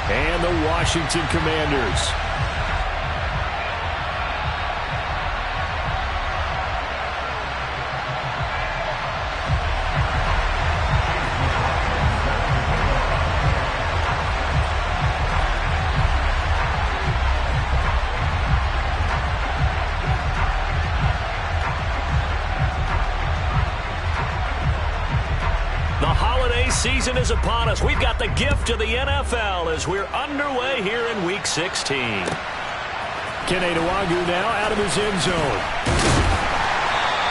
and the Washington Commanders. Season is upon us. We've got the gift of the NFL as we're underway here in Week 16. Kene Nwangwu now out of his end zone.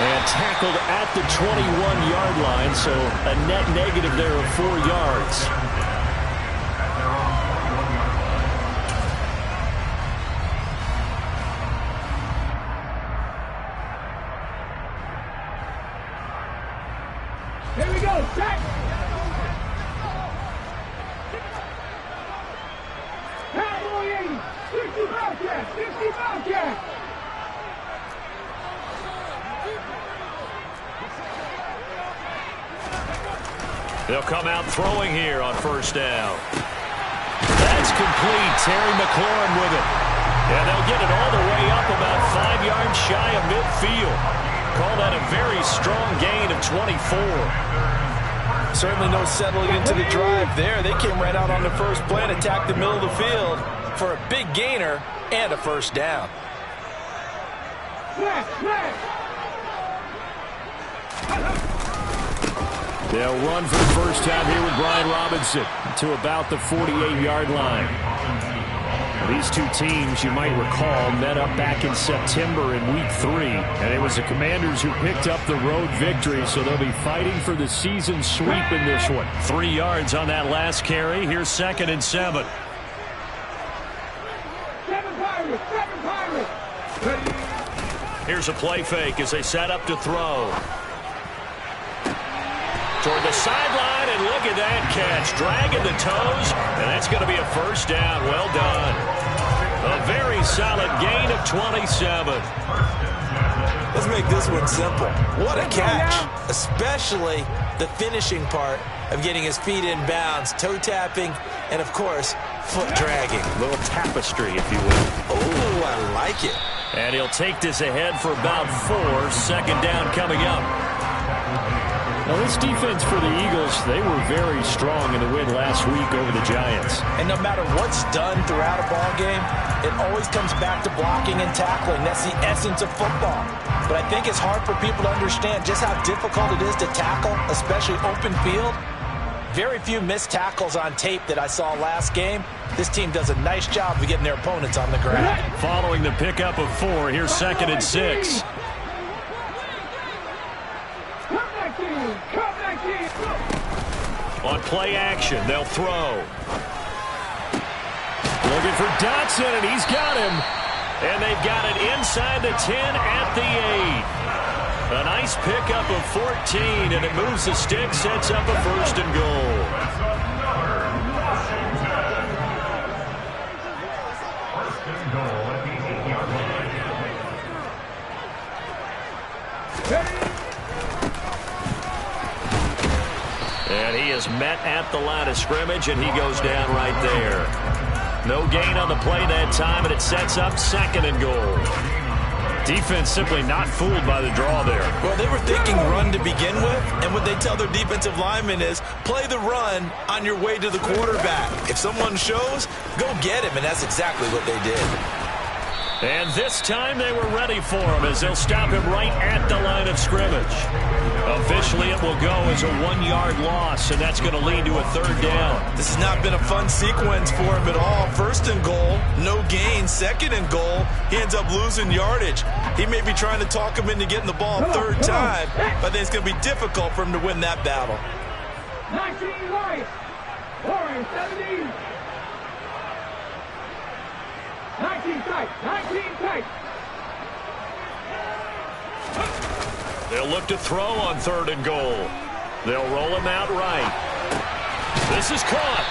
And tackled at the 21-yard line, so a net negative there of 4 yards. Here we go, check! They'll come out throwing here on first down. That's complete. Terry McLaurin with it. And they'll get it all the way up about 5 yards shy of midfield. Call that a very strong gain of 24. Certainly no settling into the drive there. They came right out on the first play and attacked the middle of the field for a big gainer and a first down. They'll run for the first time here with Brian Robinson to about the 48-yard line. These two teams, you might recall, met up back in September in Week 3. And it was the Commanders who picked up the road victory, so they'll be fighting for the season sweep in this one. 3 yards on that last carry. Here's 2nd and 7. Here's a play fake as they set up to throw. Toward the sideline, and look at that catch. Dragging the toes, and that's going to be a first down. Well done. A very solid gain of 27. Let's make this one simple. What a catch, especially the finishing part of getting his feet in bounds, toe tapping, and, of course, foot dragging. A little tapestry, if you will. Oh, I like it. And he'll take this ahead for about 4. 2nd down coming up. Now, this defense for the Eagles, they were very strong in the win last week over the Giants. And no matter what's done throughout a ball game, it always comes back to blocking and tackling. That's the essence of football. But I think it's hard for people to understand just how difficult it is to tackle, especially open field. Very few missed tackles on tape that I saw last game. This team does a nice job of getting their opponents on the ground. Following the pickup of 4, here's 2nd and 6. On play action, they'll throw. Looking for Dotson, and he's got him. And they've got it inside the 10 at the 8. A nice pickup of 14, and it moves the stick, sets up a 1st and goal. And he is met at the line of scrimmage, and he goes down right there. No gain on the play that time, and it sets up 2nd and goal. Defense simply not fooled by the draw there. Well, they were thinking run to begin with, and what they tell their defensive linemen is play the run on your way to the quarterback. If someone shows, go get him, and that's exactly what they did. And this time they were ready for him as they'll stop him right at the line of scrimmage. Officially, it will go as a 1-yard loss, and that's going to lead to a 3rd down. This has not been a fun sequence for him at all. 1st and goal, no gain. 2nd and goal, he ends up losing yardage. He may be trying to talk him into getting the ball 3rd time, but I think it's going to be difficult for him to win that battle. 19 right, Warren 17. 19 tight, 19 tight. They'll look to throw on 3rd and goal. They'll roll him out right. This is caught.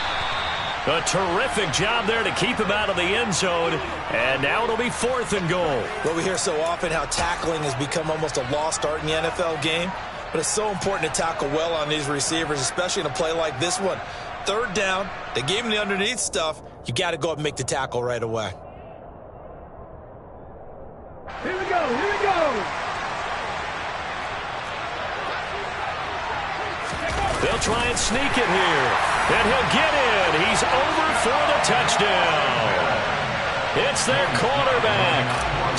A terrific job there to keep him out of the end zone. And now it'll be 4th and goal. Well, we hear so often how tackling has become almost a lost art in the NFL game. But it's so important to tackle well on these receivers, especially in a play like this one. 3rd down. They gave him the underneath stuff. You got to go up and make the tackle right away. Here we go, here we go. They'll try and sneak it here. And he'll get in. He's over for the touchdown. It's their quarterback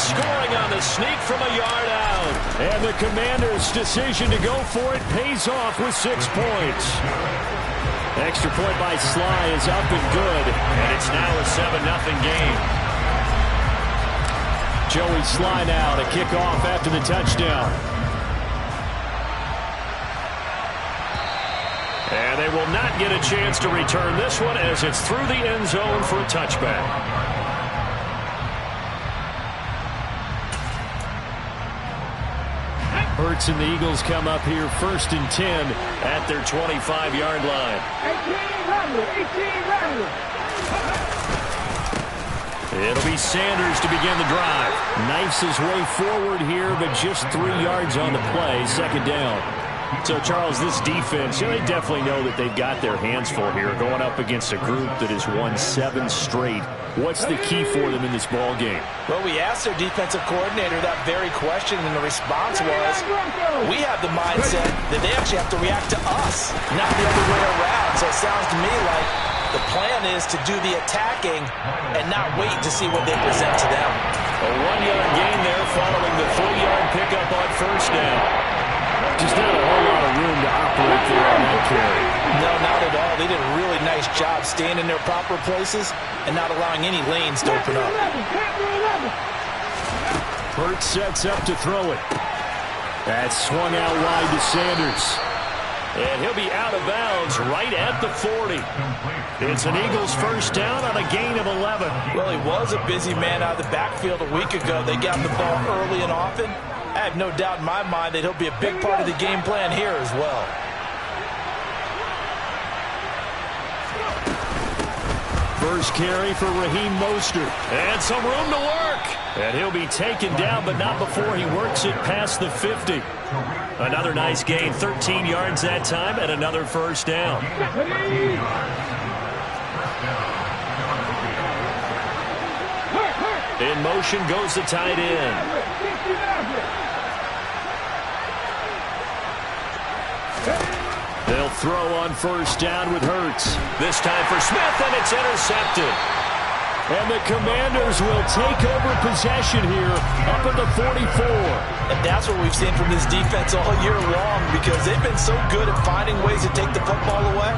scoring on the sneak from a yard out. And the Commanders' decision to go for it pays off with 6 points. Extra point by Sly is up and good. And it's now a 7-0 game. Joey Sly now to kick off after the touchdown. And they will not get a chance to return this one as it's through the end zone for a touchback. Hurts and the Eagles come up here 1st and 10 at their 25-yard line. 18 rattle. It'll be Sanders to begin the drive. Knifes his way forward here, but just 3 yards on the play. 2nd down. So, Charles, this defense, they definitely know that they've got their hands full here going up against a group that has won 7 straight. What's the key for them in this ball game? Well, we asked their defensive coordinator that very question, and the response was, we have the mindset that they actually have to react to us, not the other way around. So it sounds to me like the plan is to do the attacking and not wait to see what they present to them. A 1-yard gain there following the 3-yard pickup on 1st down. Just not a whole lot of room to operate there on that carry. No, not at all. They did a really nice job staying in their proper places and not allowing any lanes to open up. Hurts sets up to throw it. That's swung out wide to Sanders. And he'll be out of bounds right at the 40. It's an Eagles 1st down on a gain of 11. Well, he was a busy man out of the backfield a week ago. They got the ball early and often. I have no doubt in my mind that he'll be a big part of the game plan here as well. First carry for Raheem Mostert. And some room to work. And he'll be taken down, but not before he works it past the 50. Another nice gain, 13 yards that time, and another 1st down. In motion goes the tight end. They'll throw on 1st down with Hurts. This time for Smith, and it's intercepted. And the Commanders will take over possession here up at the 44. And that's what we've seen from this defense all year long, because they've been so good at finding ways to take the football away.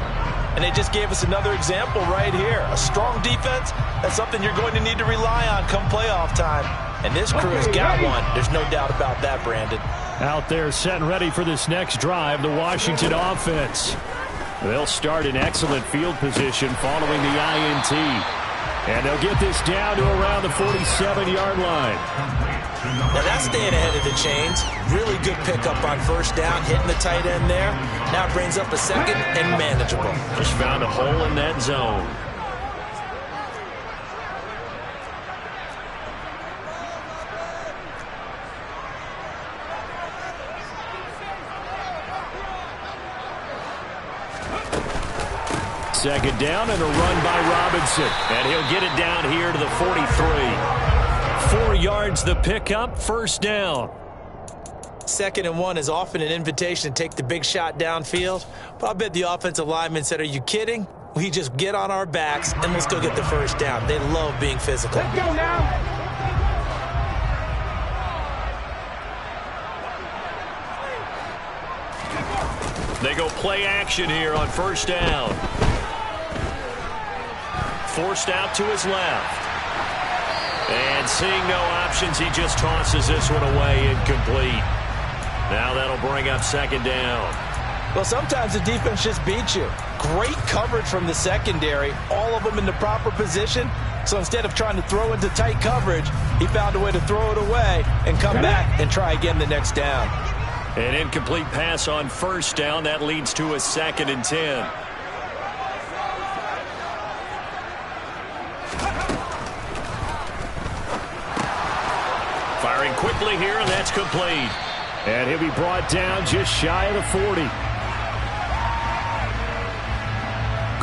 And they just gave us another example right here. A strong defense, that's something you're going to need to rely on come playoff time. And this crew has got one. There's no doubt about that, Brandon. Out there set and ready for this next drive, the Washington offense. They'll start in excellent field position following the INT. And they'll get this down to around the 47-yard line. Now that's staying ahead of the chains. Really good pickup on 1st down, hitting the tight end there. Now brings up a 2nd and manageable. Just found a hole in that zone. Second down and a run by Robinson. And he'll get it down here to the 43. 4 yards the pickup, 1st down. 2nd and 1 is often an invitation to take the big shot downfield. But I bet the offensive lineman said, are you kidding? We just get on our backs and let's go get the 1st down. They love being physical. Let's go now. They go play action here on 1st down. Forced out to his left. And seeing no options, he just tosses this one away incomplete. Now that'll bring up 2nd down. Well, sometimes the defense just beats you. Great coverage from the secondary, all of them in the proper position. So instead of trying to throw into tight coverage, he found a way to throw it away and come back and try again the next down. An incomplete pass on 1st down. That leads to a 2nd and 10. Firing quickly here, and that's complete. And he'll be brought down just shy of the 40.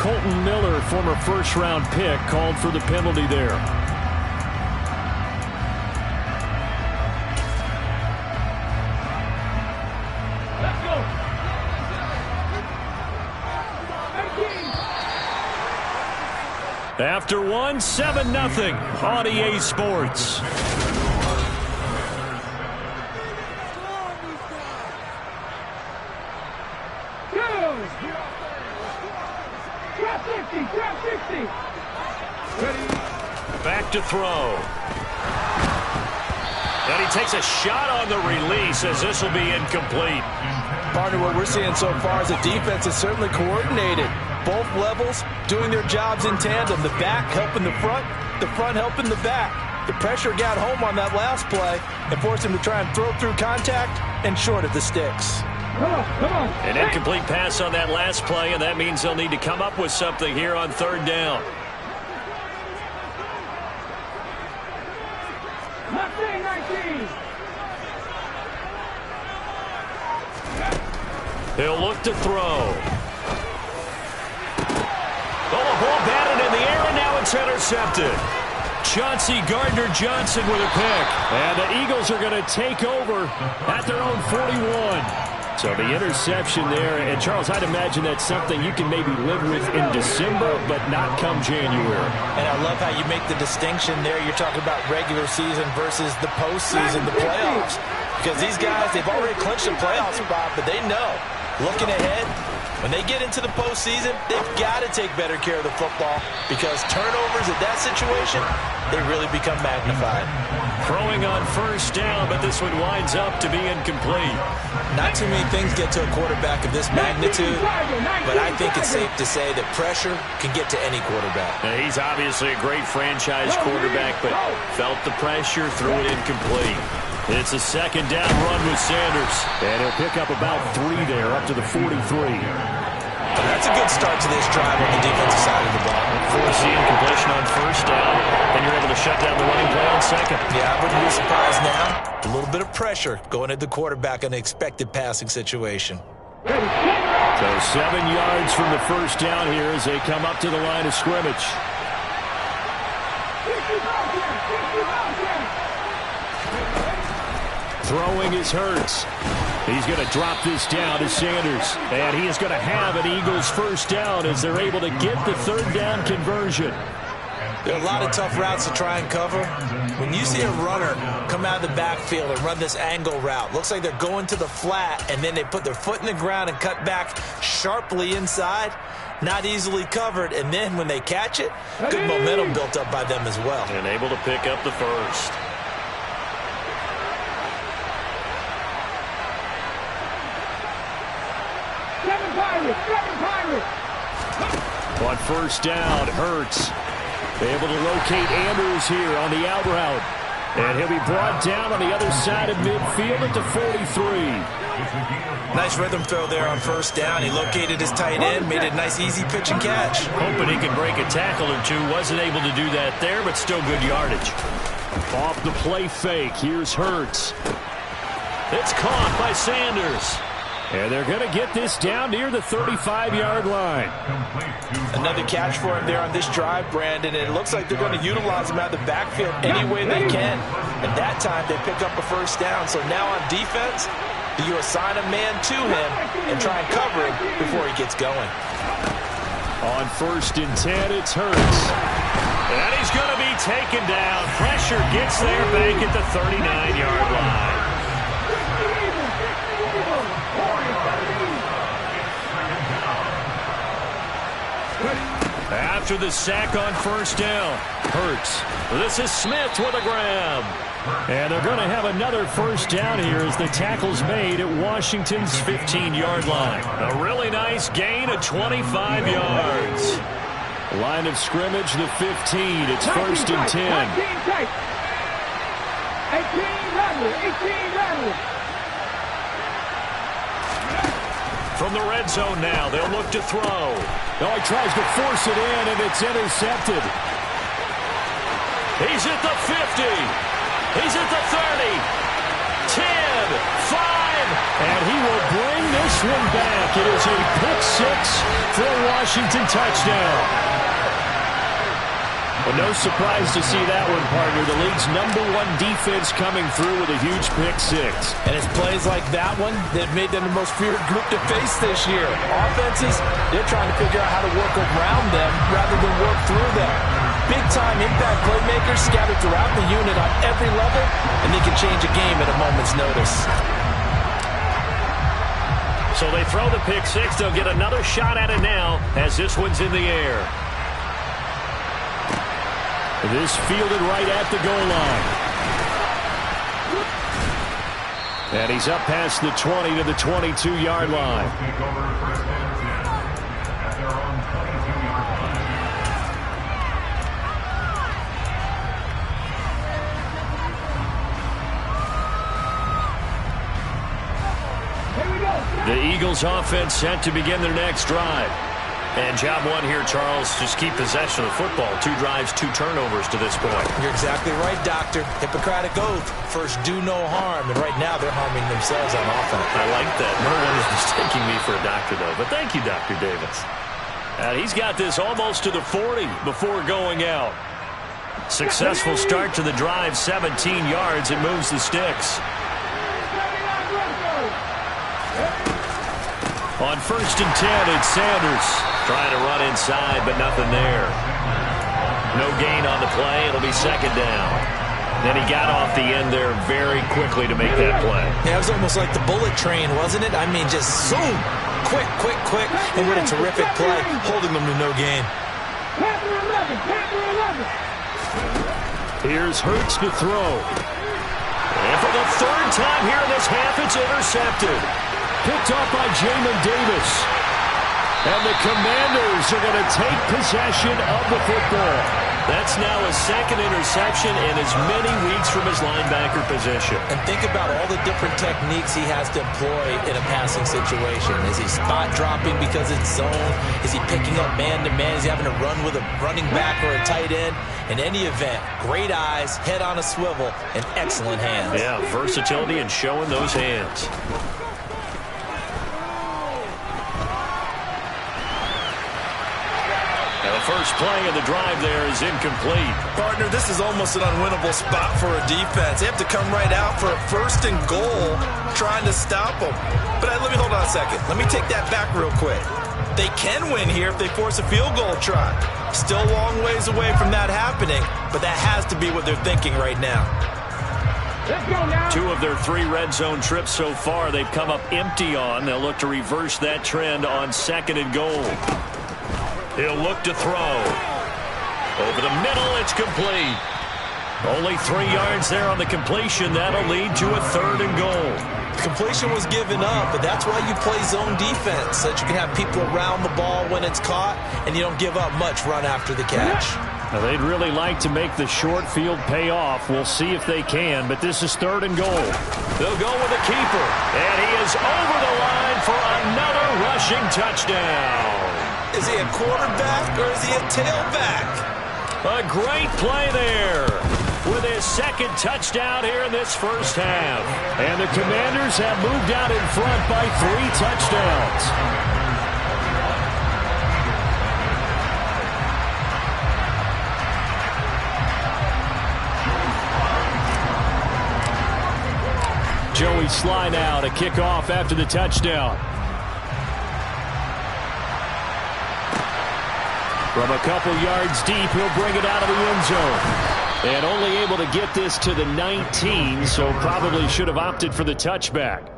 Colton Miller, former first-round pick, called for the penalty there. Let's go. After one, 7-0 on EA Sports. Back to throw. And he takes a shot on the release as this will be incomplete. Partner, what we're seeing so far is the defense is certainly coordinated. Both levels doing their jobs in tandem. The back helping the front helping the back. The pressure got home on that last play and forced him to try and throw through contact and short of the sticks. Come on. An incomplete pass on that last play, and that means they'll need to come up with something here on third down. He'll look to throw. Oh, a ball batted in the air, and now it's intercepted. Chauncey Gardner-Johnson with a pick. And the Eagles are going to take over at their own 41. So the interception there. And, Charles, I'd imagine that's something you can maybe live with in December, but not come January. And I love how you make the distinction there. You're talking about regular season versus the postseason, the playoffs. Because these guys, they've already clinched a playoff spot, but they know, looking ahead, when they get into the postseason, they've got to take better care of the football because turnovers in that situation, they really become magnified. Throwing on first down, but this one winds up to be incomplete. Not too many things get to a quarterback of this magnitude, but I think it's safe to say that pressure can get to any quarterback. Now, he's obviously a great franchise quarterback, but felt the pressure, threw it incomplete. It's a second down run with Sanders. And he'll pick up about 3 there, up to the 43. That's a good start to this drive on the defensive side of the ball. Force the incompletion on first down, and you're able to shut down the running play on second. Yeah, I wouldn't be surprised now. A little bit of pressure going at the quarterback in an expected passing situation. So 7 yards from the first down here as they come up to the line of scrimmage. Throwing is Hurts. He's going to drop this down to Sanders. And he is going to have an Eagles first down as they're able to get the third down conversion. There are a lot of tough routes to try and cover. When you see a runner come out of the backfield and run this angle route, looks like they're going to the flat, and then they put their foot in the ground and cut back sharply inside, not easily covered. And then when they catch it, good momentum built up by them as well. And able to pick up the first. On first down, Hurts able to locate Andrews here on the out route. And he'll be brought down on the other side of midfield at the 43. Nice rhythm throw there on first down. He located his tight end, made a nice easy pitch and catch. Hoping he can break a tackle or two. Wasn't able to do that there, but still good yardage. Off the play fake, here's Hurts. It's caught by Sanders. And they're going to get this down near the 35-yard line. Another catch for him there on this drive, Brandon. And it looks like they're going to utilize him out of the backfield any way they can. And that time they pick up a first down. So now on defense, do you assign a man to him and try and cover him before he gets going? On first and 10, it's Hurts. And he's going to be taken down. Pressure gets there back at the 39-yard line. After the sack on first down, Hurts. This is Smith with a grab. And they're going to have another first down here as the tackle's made at Washington's 15-yard line. A really nice gain of 25 yards. Line of scrimmage, the 15. It's first and 10. 18 From the red zone now, they'll look to throw. Oh, he tries to force it in, and it's intercepted. He's at the 50. He's at the 30. 10, 5, and he will bring this one back. It is a pick six for a Washington touchdown. Well, no surprise to see that one, partner. The league's #1 defense coming through with a huge pick six. And it's plays like that one that made them the most feared group to face this year. Offenses, they're trying to figure out how to work around them rather than work through them. Big-time impact playmakers scattered throughout the unit on every level, and they can change a game at a moment's notice. So they throw the pick six. They'll get another shot at it now as this one's in the air. This fielded right at the goal line. And he's up past the 20 to the 22-yard line. The Eagles offense set to begin their next drive. And job one here, Charles, just keep possession of the football. 2 drives, 2 turnovers to this point. You're exactly right, Doctor. Hippocratic oath. First, do no harm. And right now, they're harming themselves on offense. I like that. No one is mistaking me for a doctor, though. But thank you, Dr. Davis. He's got this almost to the 40 before going out. Successful start to the drive, 17 yards, and moves the sticks. On 1st and 10, it's Sanders. Trying to run inside, but nothing there. No gain on the play. It'll be 2nd down. Then he got off the end there very quickly to make that play. Yeah, it was almost like the bullet train, wasn't it? I mean, just zoom. Quick, quick, quick. And what a terrific play, holding them to no gain. Here's Hurts to throw. And for the 3rd time here in this half, it's intercepted. Picked off by Jamin Davis. And the Commanders are going to take possession of the football. That's now a 2nd interception in as many weeks from his linebacker position. And think about all the different techniques he has to employ in a passing situation. Is he spot dropping because it's zone? Is he picking up man-to-man? Is he having to run with a running back or a tight end? In any event, great eyes, head on a swivel, and excellent hands. Yeah, versatility and showing those hands. First play of the drive there is incomplete. Partner, this is almost an unwinnable spot for a defense. They have to come right out for a 1st and goal trying to stop them. But let me hold on a second. Let me take that back real quick. They can win here if they force a field goal try. Still a long ways away from that happening, but that has to be what they're thinking right now. 2 of their 3 red zone trips so far they've come up empty on. They'll look to reverse that trend on 2nd and goal. He'll look to throw. Over the middle, it's complete. Only 3 yards there on the completion. That'll lead to a 3rd and goal. Completion was given up, but that's why you play zone defense, so that you can have people around the ball when it's caught, and you don't give up much run after the catch. Now, they'd really like to make the short field pay off. We'll see if they can, but this is 3rd and goal. They'll go with the keeper, and he is over the line for another rushing touchdown. Is he a quarterback or is he a tailback? A great play there with his 2nd touchdown here in this first half. And the Commanders have moved out in front by 3 touchdowns. Joey Sly now to kick off after the touchdown. From a couple yards deep, he'll bring it out of the end zone. And only able to get this to the 19, so probably should have opted for the touchback.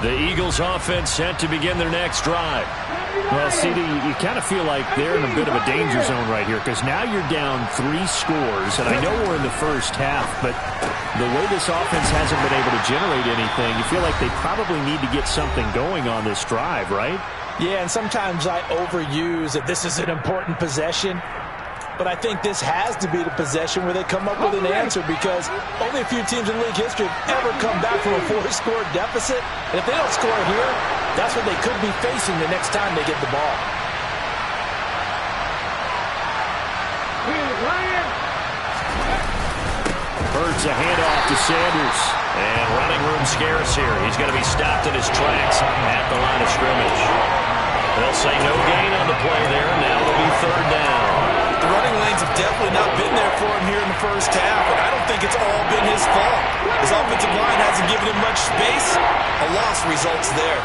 The Eagles offense set to begin their next drive. Well, CD, you kind of feel like they're in a bit of a danger zone right here because now you're down 3 scores, and I know we're in the first half, but the way this offense hasn't been able to generate anything, you feel like they probably need to get something going on this drive, right? Yeah, and sometimes I overuse that this is an important possession. But I think this has to be the possession where they come up with an answer because only a few teams in league history have ever come back from a 4-score deficit. And if they don't score here, that's what they could be facing the next time they get the ball. Hurts a handoff to Sanders. And running room scarce here. He's going to be stopped in his tracks at the line of scrimmage. They'll say no gain on the play there. Now it'll be third down. The running lanes have definitely not been there for him here in the first half, and I don't think it's all been his fault. His offensive line hasn't given him much space. A loss results there.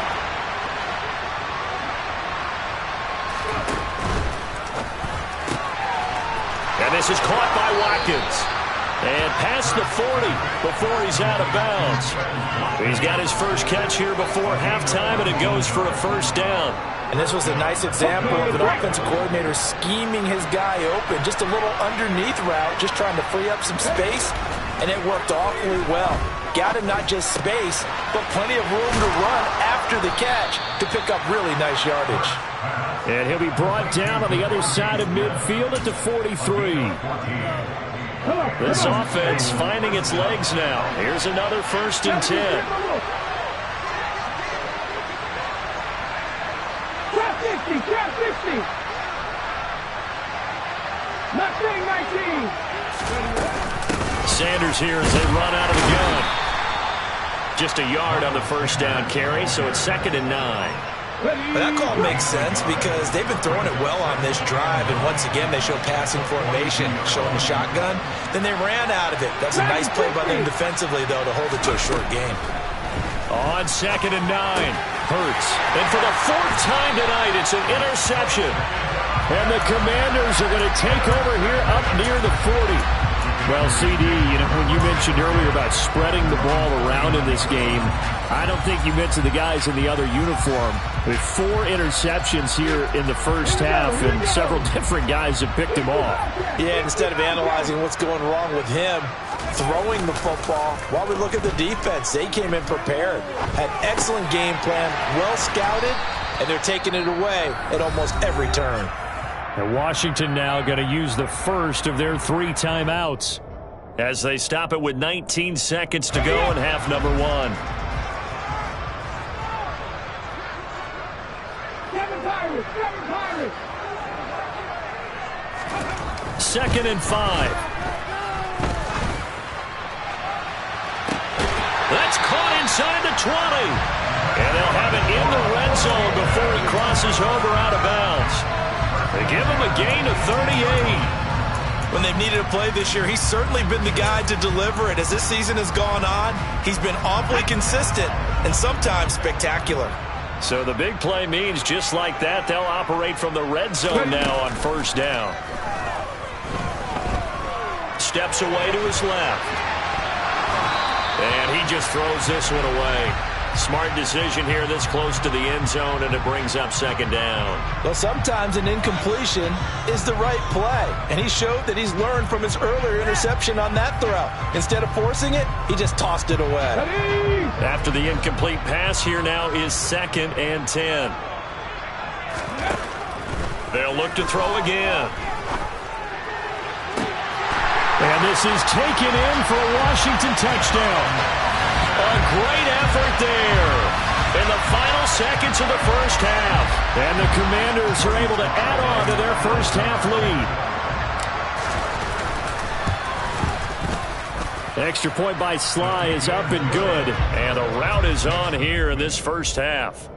And this is caught by Watkins. And past the 40 before he's out of bounds. He's got his first catch here before halftime, and it goes for a first down. And this was a nice example of an offensive coordinator scheming his guy open. Just a little underneath route, just trying to free up some space, and it worked awfully well. Got him not just space, but plenty of room to run after the catch to pick up really nice yardage. And he'll be brought down on the other side of midfield at the 43. This offense finding its legs now. Here's another 1st and 10. Trap 60, trap 60. Not saying 19. Sanders here as they run out of the gun. Just a yard on the first down carry, so it's 2nd and 9. But that call makes sense because they've been throwing it well on this drive, and once again they show passing formation, showing the shotgun. Then they ran out of it. That's a nice play by them defensively, though, to hold it to a short game. On 2nd and 9, Hurts. And for the 4th time tonight, it's an interception. And the Commanders are going to take over here up near the 40. Well, CD, when you mentioned earlier about spreading the ball around in this game, I don't think you mentioned the guys in the other uniform. With 4 interceptions here in the first half, and several different guys have picked him off. Yeah, instead of analyzing what's going wrong with him, throwing the football, while we look at the defense, they came in prepared. Had excellent game plan, well scouted, and they're taking it away at almost every turn. And Washington now going to use the first of their 3 timeouts as they stop it with 19 seconds to go in half number 1. 7 Pirates, 7 Pirates. 2nd and 5. That's caught inside the 20. And they'll have it in the red zone before he crosses over out of bounds. They give him a gain of 38. When they've needed a play this year, he's certainly been the guy to deliver it. As this season has gone on, he's been awfully consistent and sometimes spectacular. So the big play means just like that, they'll operate from the red zone now on first down. Steps away to his left. And he just throws this one away. Smart decision here this close to the end zone, and it brings up 2nd down. Well, sometimes an incompletion is the right play, and he showed that he's learned from his earlier interception on that throw. Instead of forcing it, he just tossed it away. After the incomplete pass, here now is 2nd and 10. They'll look to throw again. And this is taken in for a Washington touchdown. A great effort there in the final seconds of the first half. And the Commanders are able to add on to their first half lead. Extra point by Sly is up and good. And a rout is on here in this first half.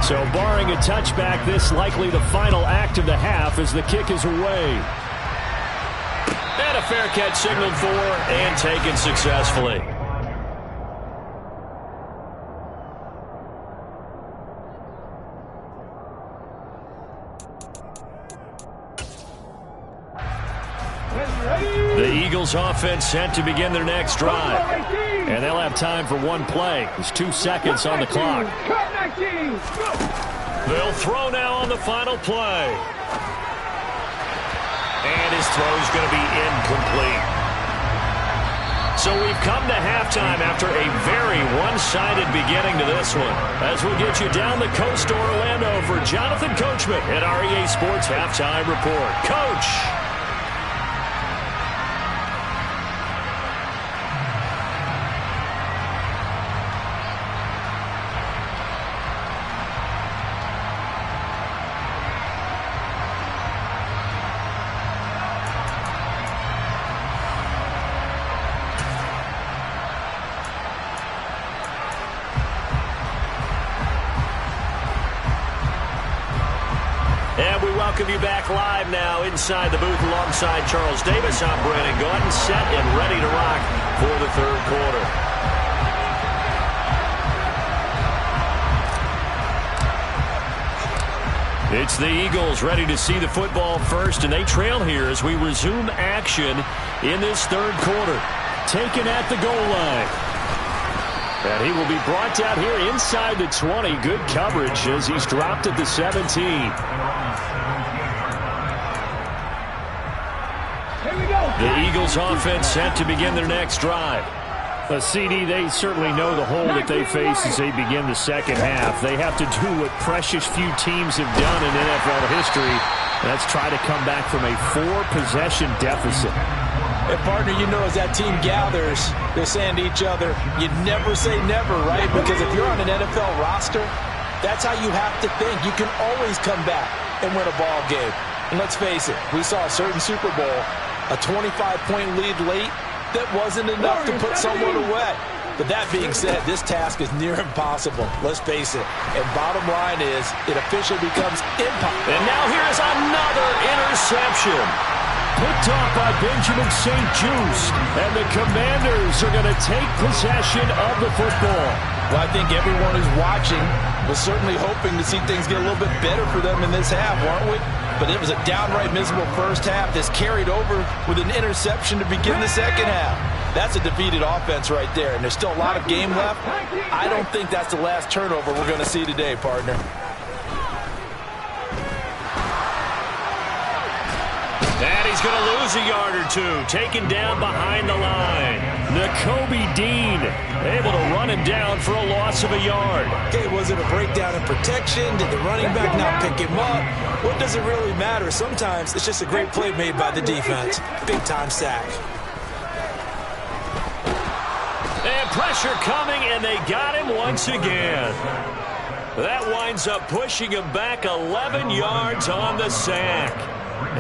So barring a touchback, this likely the final act of the half as the kick is away. And a fair catch signaled for and taken successfully. The Eagles offense set to begin their next drive. And they'll have time for one play. There's 2 seconds on the clock. They'll throw now on the final play. And his throw's going to be incomplete. So we've come to halftime after a very one-sided beginning to this one. As we'll get you down the coast to Orlando for Jonathan Coachman at REA Sports Halftime Report. Coach! welcome you back live now inside the booth alongside Charles Davis. I'm Brandon Gaudin, set and ready to rock for the third quarter. It's the Eagles ready to see the football first, and they trail here as we resume action in this third quarter. Taken at the goal line. And he will be brought down here inside the 20. Good coverage as he's dropped at the 17. The Eagles offense set to begin their next drive. CD, they certainly know the hole that they face as they begin the second half. They have to do what precious few teams have done in NFL history. That's try to come back from a 4-possession deficit. And partner, you know, as that team gathers, they're saying to each other, you never say never, right? Because if you're on an NFL roster, that's how you have to think. You can always come back and win a ball game. And let's face it, we saw a certain Super Bowl, a 25-point lead late, that wasn't enough to put someone away. But that being said, this task is near impossible. Let's face it. And bottom line is, it officially becomes impossible. And now here is another interception. Picked off by Benjamin St-Juste. And the Commanders are going to take possession of the football. Well, I think everyone who's watching was certainly hoping to see things get a little bit better for them in this half, weren't we? But it was a downright miserable first half that's carried over with an interception to begin the second half. That's a defeated offense right there, and there's still a lot of game left. I don't think that's the last turnover we're going to see today, partner. And he's going to lose a yard or two, taken down behind the line. Nakobe Dean able to run him down for a loss of a yard. Okay, was it a breakdown in protection? Did the running back not pick him up? What does it really matter? Sometimes it's just a great play made by the defense. Big-time sack. And pressure coming, and they got him once again. That winds up pushing him back 11 yards on the sack.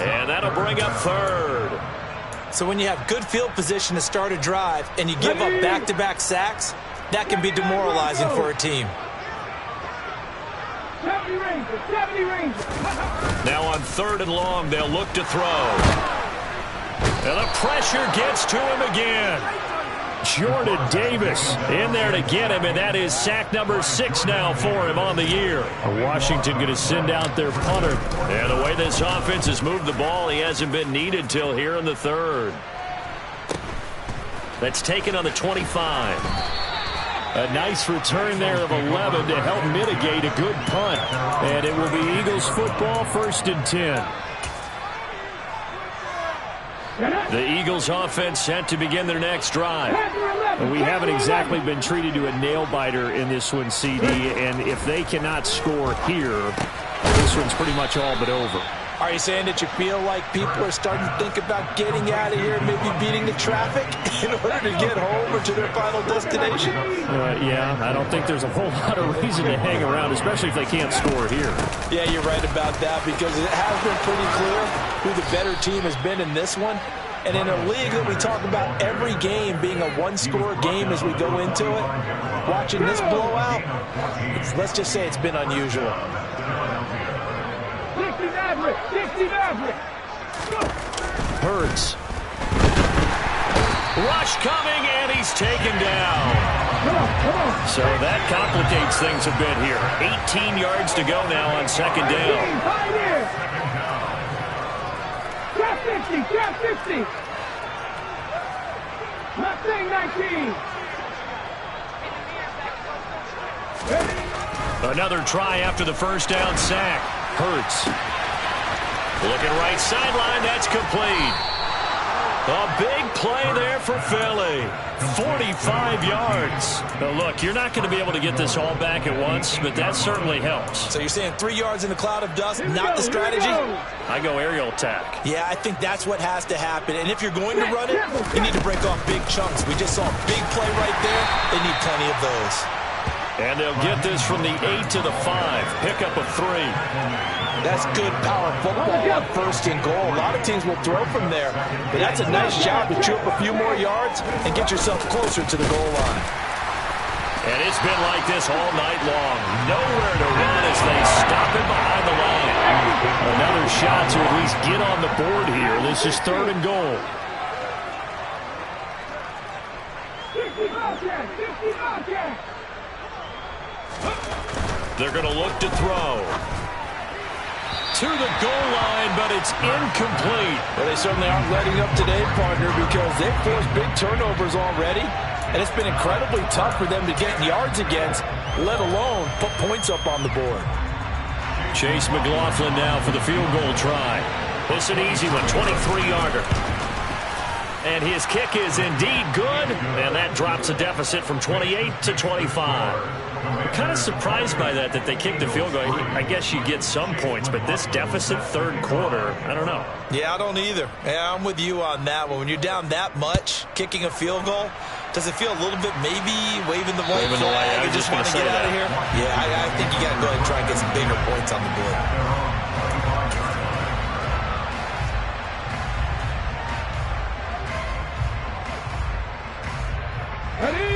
And that'll bring up third. So when you have good field position to start a drive and you give up back-to-back sacks, that can be demoralizing for a team. 70 Rangers. Now on third and long, they'll look to throw. And the pressure gets to him again. Jordan Davis in there to get him, and that is sack number 6 now for him on the year. Washington going to send out their punter. And the way this offense has moved the ball, he hasn't been needed till here in the third. That's taken on the 25. A nice return there of 11 to help mitigate a good punt. And it will be Eagles football, 1st and 10. The Eagles offense set to begin their next drive. And we haven't exactly been treated to a nail-biter in this one, CD. And if they cannot score here, this one's pretty much all but over. Are you saying that you feel like people are starting to think about getting out of here, maybe beating the traffic in order to get home or to their final destination? Yeah, I don't think there's a whole lot of reason to hang around, especially if they can't score here. Yeah, you're right about that, because it has been pretty clear who the better team has been in this one. And in a league that we talk about every game being a one-score game as we go into it, watching this blowout, let's just say it's been unusual. 60 Maverick. Hurts. Rush coming, and he's taken down. So that complicates things a bit here. 18 yards to go now on second down. Trap 50. Mustang 19. Another try after the first down sack. Hurts. Looking right sideline, that's complete. A big play there for Philly. 45 yards. Now look, you're not going to be able to get this all back at once, but that certainly helps. So you're saying 3 yards in a cloud of dust, not the strategy? I go aerial attack. Yeah, I think that's what has to happen. And if you're going to run it, you need to break off big chunks. We just saw a big play right there. They need plenty of those. And they'll get this from the 8 to the 5. Pickup of 3. That's good power football on 1st and goal. A lot of teams will throw from there. But that's a nice job to chew up a few more yards and get yourself closer to the goal line. And it's been like this all night long. Nowhere to run as they stop it behind the line. Another shot to at least get on the board here. This is 3rd and goal. 50 Bobcats, 50 Bobcats. They're going to look to throw. To the goal line, but it's incomplete. Well, they certainly aren't letting up today, partner, because they've forced big turnovers already, and it's been incredibly tough for them to get yards against, let alone put points up on the board. Chase McLaughlin now for the field goal try. This an easy one, 23-yarder. And his kick is indeed good, and that drops a deficit from 28 to 25. I'm kind of surprised by that they kicked the field goal. I guess you get some points, but this deficit 3rd quarter, I don't know. Yeah, I don't either. Yeah, I'm with you on that one. When you're down that much, kicking a field goal, does it feel a little bit maybe waving the white flag? I just want to get out of here? Yeah, I think you got to go ahead and try and get some bigger points on the board.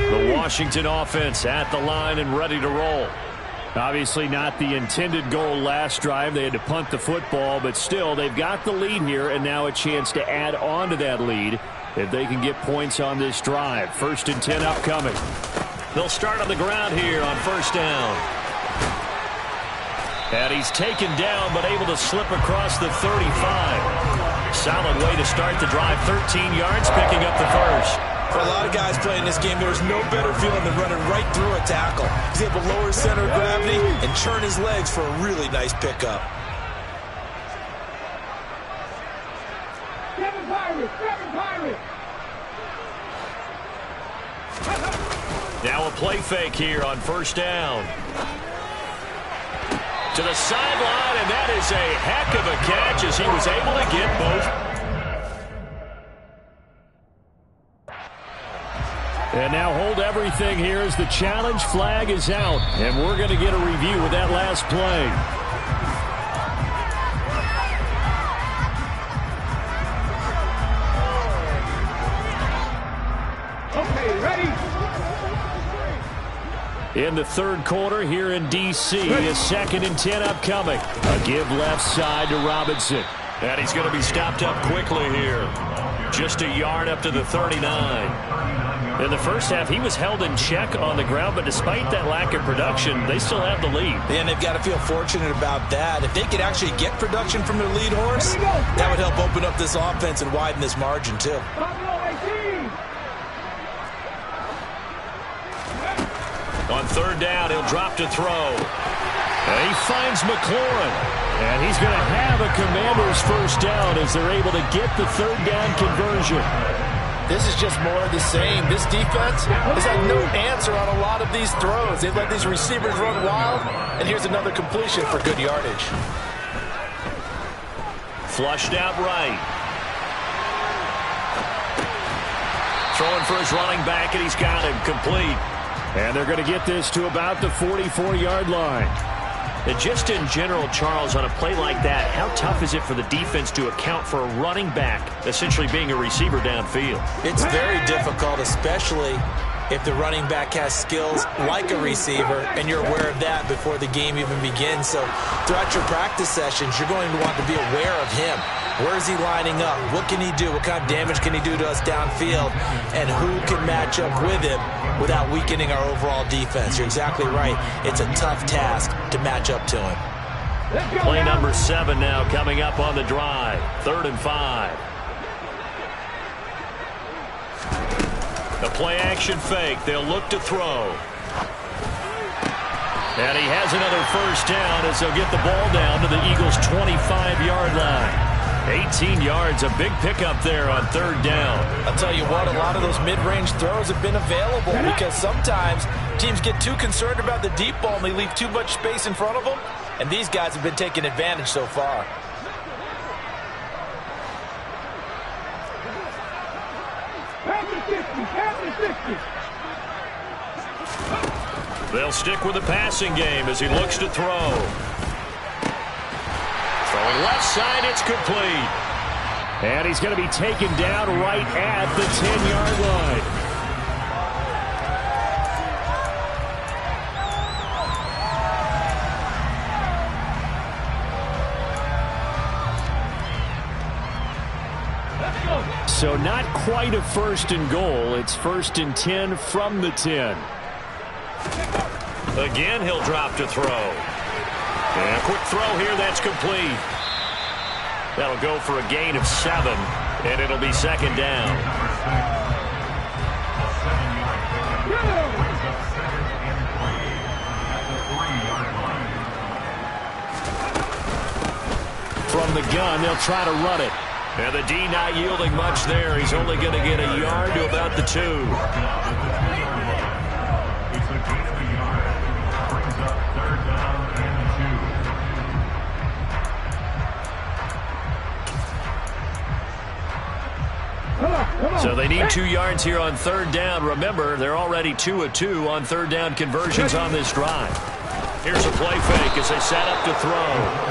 The Washington offense at the line and ready to roll. Obviously not the intended goal last drive. They had to punt the football, but still they've got the lead here and now a chance to add on to that lead if they can get points on this drive. 1st and 10 upcoming. They'll start on the ground here on 1st down. And he's taken down but able to slip across the 35. Solid way to start the drive. 13 yards, picking up the first. For a lot of guys playing this game, there's no better feeling than running right through a tackle. He's able to lower his center of gravity and churn his legs for a really nice pickup. 7 Pirates, 7 Pirates. Now a play fake here on 1st down. To the sideline, and that is a heck of a catch as he was able to get both. And now hold everything here as the challenge flag is out. And we're going to get a review of that last play. Okay, ready? In the 3rd quarter here in D.C., a 2nd and 10 upcoming. A give left side to Robinson. And he's going to be stopped up quickly here. Just a yard up to the 39. In the first half, he was held in check on the ground, but despite that lack of production, they still have the lead. And they've got to feel fortunate about that. If they could actually get production from their lead horse, that would help open up this offense and widen this margin, too. On 3rd down, he'll drop to throw. And he finds McLaurin. And he's going to have a Commanders 1st down as they're able to get the 3rd down conversion. This is just more of the same. This defense has had no answer on a lot of these throws. They've let these receivers run wild, and here's another completion for good yardage. Flushed out right. Throwing for his running back, and he's got him complete. And they're going to get this to about the 44-yard line. And just in general, Charles, on a play like that, how tough is it for the defense to account for a running back essentially being a receiver downfield? It's very difficult, especially if the running back has skills like a receiver, and you're aware of that before the game even begins. So throughout your practice sessions, you're going to want to be aware of him. Where is he lining up? What can he do? What kind of damage can he do to us downfield? And who can match up with him without weakening our overall defense? You're exactly right. It's a tough task to match up to him. Play number 7 now coming up on the drive. 3rd and 5. The play action fake. They'll look to throw. And he has another 1st down as they'll get the ball down to the Eagles' 25-yard line. 18 yards, a big pickup there on 3rd down. I'll tell you what, a lot of those mid-range throws have been available because sometimes teams get too concerned about the deep ball and they leave too much space in front of them, and these guys have been taking advantage so far. They'll stick with the passing game as he looks to throw. Throwing left side, it's complete. And he's going to be taken down right at the 10-yard line. So not quite a 1st and goal. It's 1st and 10 from the 10. Again, he'll drop to throw. And a quick throw here, that's complete. That'll go for a gain of 7, and it'll be 2nd down. From the gun, they'll try to run it. And the D not yielding much there. He's only going to get a yard to about the 2. So they need 2 yards here on 3rd down. Remember, they're already 2 of 2 on 3rd down conversions on this drive. Here's a play fake as they set up to throw.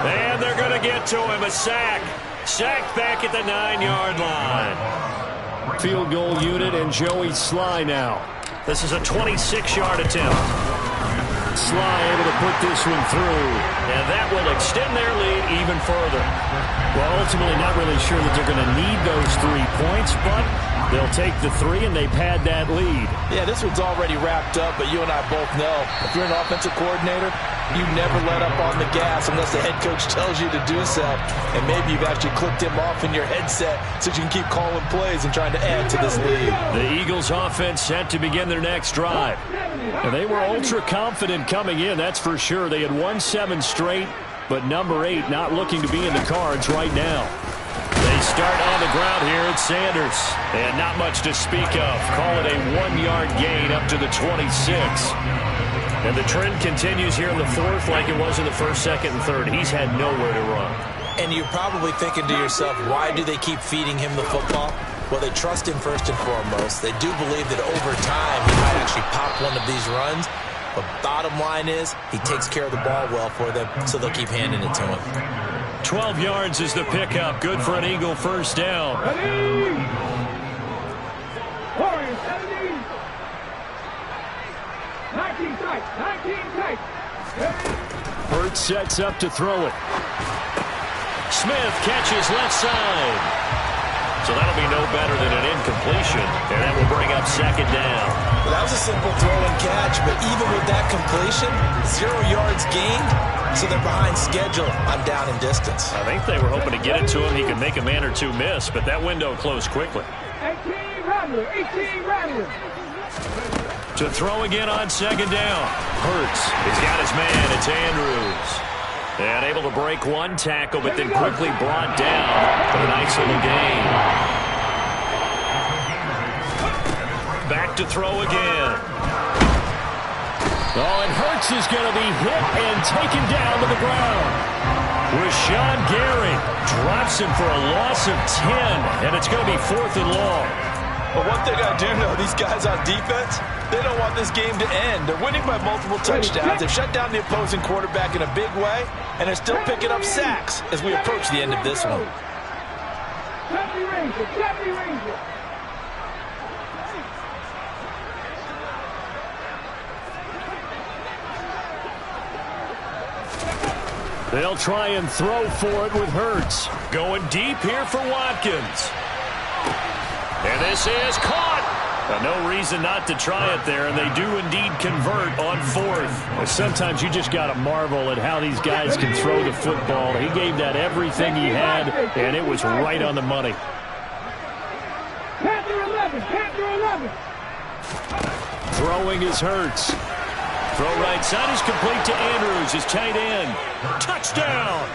And they're going to get to him. A sack. Sacked back at the 9-yard line. Field goal unit and Joey Sly now. This is a 26-yard attempt. Sly able to put this one through. And that will extend their lead even further. Well, ultimately not really sure that they're going to need those 3 points, but they'll take the 3, and they've had that lead. Yeah, this one's already wrapped up, but you and I both know if you're an offensive coordinator, you never let up on the gas unless the head coach tells you to do so. And maybe you've actually clicked him off in your headset so you can keep calling plays and trying to add to this lead. The Eagles offense set to begin their next drive. And they were ultra confident coming in, that's for sure. They had won 7 straight, but number 8 not looking to be in the cards right now. They start on the ground here at Sanders. And not much to speak of. Call it a 1-yard gain up to the 26. And the trend continues here in the 4th like it was in the 1st, 2nd, and 3rd. He's had nowhere to run. And you're probably thinking to yourself, why do they keep feeding him the football? Well, they trust him first and foremost. They do believe that over time he might actually pop one of these runs. But bottom line is he takes care of the ball well for them, so they'll keep handing it to him. 12 yards is the pickup. Good for an Eagle 1st down. Ready? Warriors, 70. 19 tight. 19 tight. Hurts sets up to throw it. Smith catches left side. So that'll be no better than an incompletion. And that will bring up 2nd down. Well, that was a simple throw and catch, but even with that completion, 0 yards gained, so they're behind schedule. I'm down in distance. I think they were hoping to get it to him. He could make a man or 2 miss, but that window closed quickly. 18 Rattler. 18 Rattler. To throw again on 2nd down. Hurts. He's got his man. It's Andrews. And able to break 1 tackle, but then quickly brought down for a nice little gain. Back to throw again. Oh, and Hurts is going to be hit and taken down to the ground. Rashawn Gary drops him for a loss of 10, and it's going to be 4th and long. But one thing I do know, these guys on defense, they don't want this game to end. They're winning by multiple touchdowns. They've shut down the opposing quarterback in a big way, and they're still picking up sacks as we approach the end of this one. Deputy Ranger. Deputy Ranger. They'll try and throw for it with Hurts. Going deep here for Watkins. And this is caught. No reason not to try it there, and they do indeed convert on 4th. Sometimes you just got to marvel at how these guys can throw the football. He gave that everything he had, and it was right on the money. Panther 11. Panther 11. Throwing is Hurts. Throw right side is complete to Andrews, his tight end. Touchdown!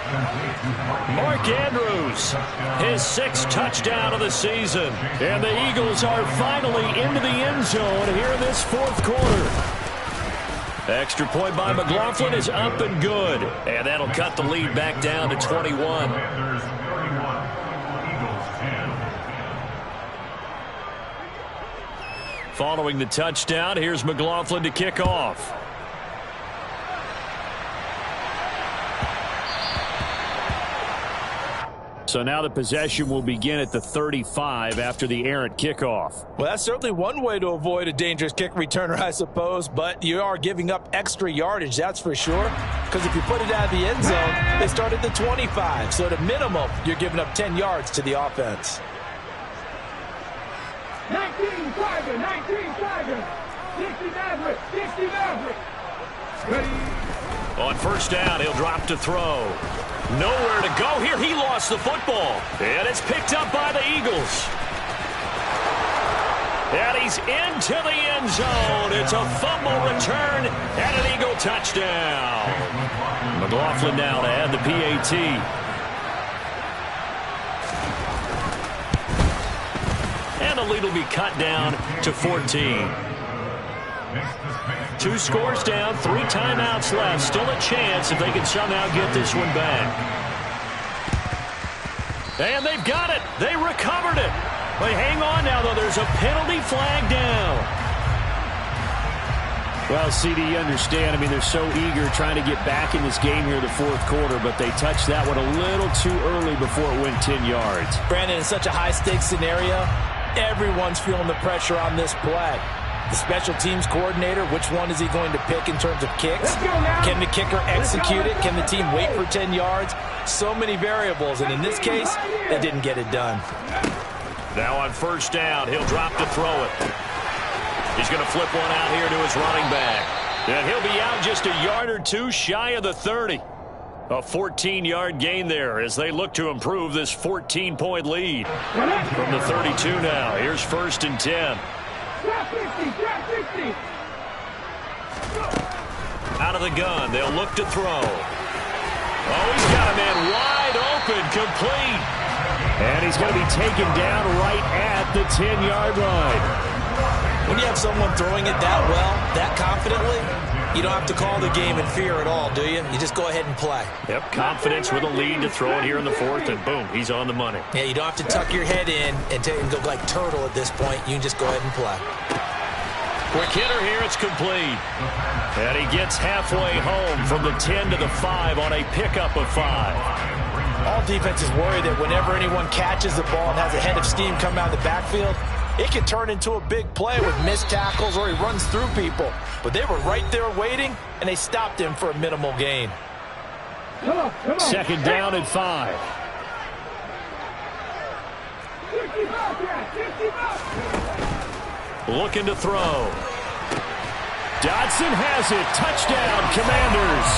Mark Andrews, his 6th touchdown of the season. And the Eagles are finally into the end zone here in this 4th quarter. Extra point by McLaughlin is up and good. And that'll cut the lead back down to 21. Following the touchdown, here's McLaughlin to kick off. So now the possession will begin at the 35 after the errant kickoff. Well, that's certainly one way to avoid a dangerous kick returner, I suppose, but you are giving up extra yardage, that's for sure, because if you put it out of the end zone, they start at the 25, so at a minimum, you're giving up 10 yards to the offense. 19 Tiger, 19 Tiger. 60 Maverick, 60 Maverick. Ready. On first down, he'll drop to throw. Nowhere to go here. He lost the football. And it's picked up by the Eagles. And he's into the end zone. It's a fumble return and an Eagle touchdown. McLaughlin now to add the PAT. And the lead will be cut down to 14. 2 scores down, 3 timeouts left. Still a chance if they can somehow get this one back. And they've got it. They recovered it. They hang on now, though. There's a penalty flag down. Well, CD, you understand. I mean, they're so eager trying to get back in this game here in the fourth quarter, but they touched that one a little too early before it went 10 yards. Brandon, in such a high-stakes scenario, everyone's feeling the pressure on this play. The special teams coordinator, which one is he going to pick in terms of kicks? Can the kicker execute it? Can the team wait for 10 yards? So many variables, and in this case, they didn't get it done. Now on first down, he'll drop to throw it. He's going to flip one out here to his running back. And he'll be out just a yard or two shy of the 30. A 14-yard gain there as they look to improve this 14-point lead. From the 32 now, here's first and 10. Drop 50, drop 50. Out of the gun, they'll look to throw. Oh, he's got a man wide open, complete. And he's going to be taken down right at the 10-yard line. When you have someone throwing it that well, that confidently, you don't have to call the game in fear at all, do you? You just go ahead and play. Yep, confidence with a lead to throw it here in the fourth, and boom, he's on the money. Yeah, you don't have to tuck your head in and go like turtle at this point. You can just go ahead and play. Quick hitter here, it's complete. And he gets halfway home from the 10 to the 5 on a pickup of 5. All defenses worry that whenever anyone catches the ball and has a head of steam come out of the backfield, it can turn into a big play with missed tackles or he runs through people. But they were right there waiting, and they stopped him for a minimal gain. Come on. Second down and 5. 50 Looking to throw. Dodson has it. Touchdown, Commanders.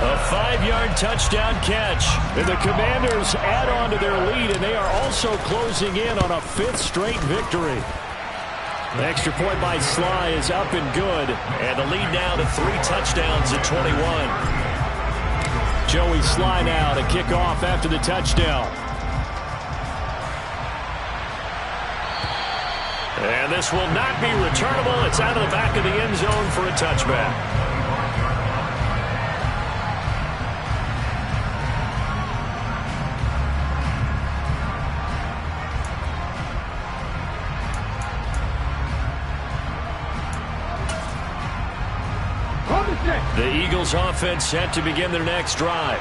A 5-yard touchdown catch. And the Commanders add on to their lead, and they are also closing in on a 5th straight victory. The extra point by Sly is up and good. And the lead now to 3 touchdowns at 21. Joey Sly now to kick off after the touchdown. And this will not be returnable. It's out of the back of the end zone for a touchback. The Eagles offense set to begin their next drive.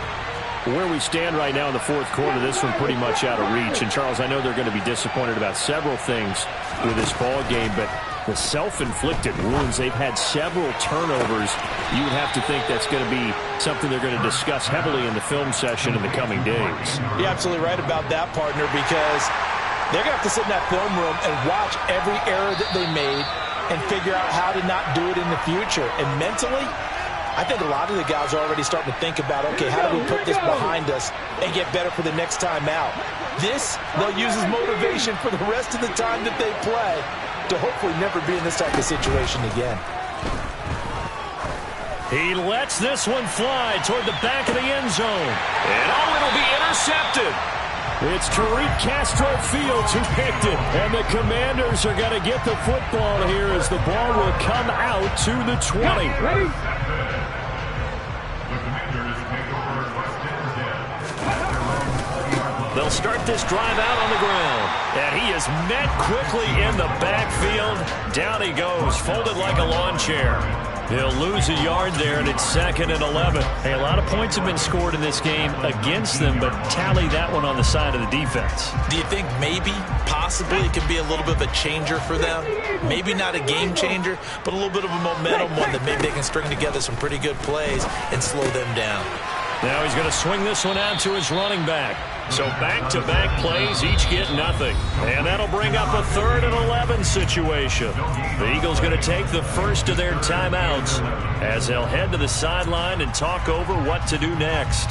Where we stand right now in the fourth quarter, this one pretty much out of reach. And, Charles, I know they're going to be disappointed about several things with this ball game, but the self-inflicted wounds, they've had several turnovers. You would have to think that's going to be something they're going to discuss heavily in the film session in the coming days. You're absolutely right about that, partner, because they're going to have to sit in that film room and watch every error that they made and figure out how to not do it in the future. And mentally, I think a lot of the guys are already starting to think about, okay, how do we put this behind us and get better for the next time out? This, they'll use as motivation for the rest of the time that they play to hopefully never be in this type of situation again. He lets this one fly toward the back of the end zone. And oh, it'll be intercepted. It's Tariq Castro Fields who picked it. And the Commanders are going to get the football here as the ball will come out to the 20. Ready? They'll start this drive out on the ground. And he is met quickly in the backfield. Down he goes, folded like a lawn chair. He'll lose a yard there, and it's 2nd and 11. Hey, a lot of points have been scored in this game against them, but tally that one on the side of the defense. Do you think maybe, possibly, it could be a little bit of a changer for them? Maybe not a game changer, but a little bit of a momentum one that maybe they can string together some pretty good plays and slow them down. Now he's going to swing this one out to his running back. So back-to-back plays, each get nothing. And that'll bring up a 3rd and 11 situation. The Eagles going to take the first of their timeouts as they'll head to the sideline and talk over what to do next.